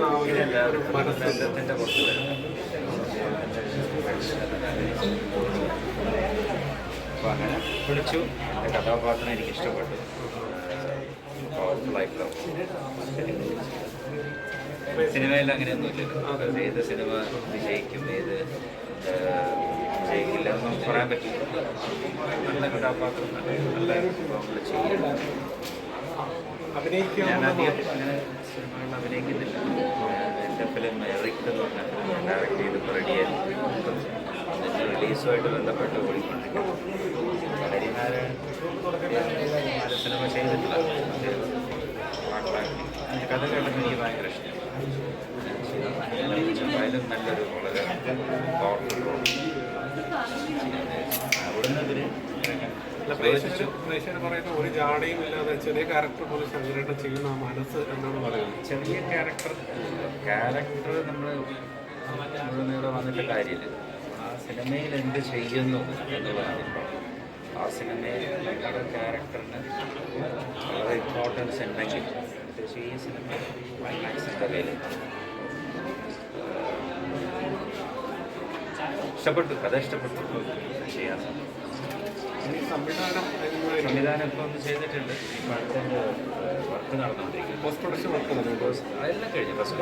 ആ ഒരു ബന്ധത്തിൻ്റെ പുറത്ത് വരുന്നത്. അപ്പോൾ അങ്ങനെ പിടിച്ചു. എൻ്റെ കഥാപാത്രം എനിക്ക് ഇഷ്ടപ്പെട്ടു. പവർഫുള്ളായിട്ടുള്ള സിനിമയിൽ അങ്ങനെയൊന്നുമില്ല. ഏത് സിനിമ വിജയിക്കും, ഏത് വിജയിക്കില്ല എന്ന് നമുക്ക് പറയാൻ പറ്റില്ല. നല്ല കഥാപാത്രം നല്ല സംഭവങ്ങൾ ചെയ്യും. ഞാൻ അധികം അങ്ങനെ സിനിമകളിൽ അഭിനയിക്കുന്നില്ല. എൻ്റെ ഫിലിം റിക്ക് എന്ന് പറഞ്ഞ ഫിലിം ഡയറക്റ്റ് ചെയ്ത് റെഡിയായി റിലീസുമായിട്ട് ബന്ധപ്പെട്ട് ഓടിക്കൊണ്ടിരിക്കുന്നു. ഹരിനാരായൺ സിനിമ ചെയ്തിട്ടില്ല. അതിൻ്റെ കഥ കേട്ടപ്പോൾ എനിക്ക് ഭയങ്കര ഇഷ്ടം. അതിലും നല്ലൊരു വളരെ പവർഫുൾ റോൾ അവിടുന്ന് ഇതിന് പ്രേക്ഷകർ പറയുന്ന ഒരു ജാടയും ഇല്ലാതെ ചെറിയ ക്യാരക്ടർ പോലെ ശങ്കരേട്ടൻ ചെയ്യുന്ന ആ മനസ്സ് എന്നാണ് പറയുന്നത്. ചെറിയ ക്യാരക്ടർ നമ്മൾ ഇവിടെ വന്നിട്ട് കാര്യമില്ല. ആ സിനിമയിൽ എന്ത് ചെയ്യുന്നു എന്നുള്ളതാണ്. ആ സിനിമയിൽ നമ്മുടെ ക്യാരക്ടറിന് വളരെ ഇമ്പോർട്ടൻസ് ഉണ്ടെങ്കിൽ പ്രത്യേകിച്ച് ഈ സിനിമ ക്ലൈമാക്സിൻ്റെ കയ്യിൽ ഇഷ്ടപ്പെട്ടു. കഥ ഇഷ്ടപ്പെട്ടു. ചെയ്യാൻ സംവിധാനം ഇപ്പോൾ ഒന്ന് ചെയ്തിട്ടുണ്ട്. ഇപ്പം അടുത്ത വർക്ക് നടന്നുകൊണ്ടിരിക്കും. പോസ്റ്റ് പ്രൊഡക്ഷൻ വർക്ക് അതെല്ലാം കഴിഞ്ഞു. ഫസ്റ്റ്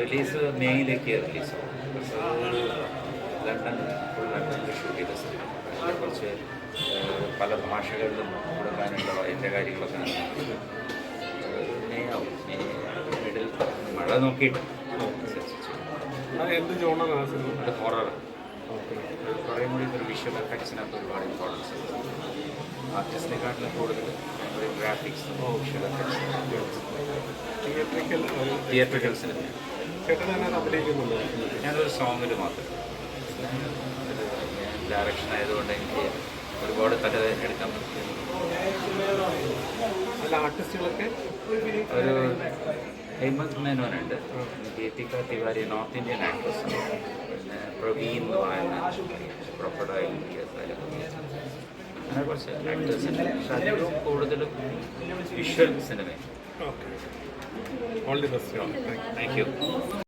റിലീസ് മെയ്യിലേക്ക് റിലീസ്. ലണ്ടനിൽ ഷൂട്ട് ചെയ്ത സിനിമ കുറച്ച് പല ഭാഷകളിലും കൊടുക്കാനുള്ള അതിൻ്റെ കാര്യങ്ങളൊക്കെ മെയ്യാവും. മിഡിൽ മഴ നോക്കിയിട്ട് എന്ത് ജോണാണ് സിനിമ? അത് ഹൊറർ. കുറേ കൂടി ഒരു വിഷ്വൽ എഫക്ട്സിനകത്ത് ഒരുപാട് ഇമ്പോർട്ടൻസ് ഉണ്ട്. ആർട്ടിസ്റ്റിനെക്കാട്ടിലും കൂടുതൽ ഒരു graphics visual effects theatrical cinema. അഭിനയിക്കുന്നുണ്ട്. ഞാനൊരു സോങ്ങിൽ മാത്രം. ഡയറക്ഷൻ ആയതുകൊണ്ട് എനിക്ക് ഒരുപാട് എടുക്കാൻ പറ്റും. ആർട്ടിസ്റ്റുകളൊക്കെ ഒരു ഹേമന്ത് മേനോനുണ്ട്, Deepika Tiwari north Indian actress, പിന്നെ പ്രവീൺ എന്ന് പറയുന്ന പ്രൊഫഡോയിൽ അങ്ങനെ കുറച്ച് ആക്ടേഴ്സുണ്ട്. പക്ഷെ അതിലും കൂടുതലും visual cinema. Okay, all the best. Thank you.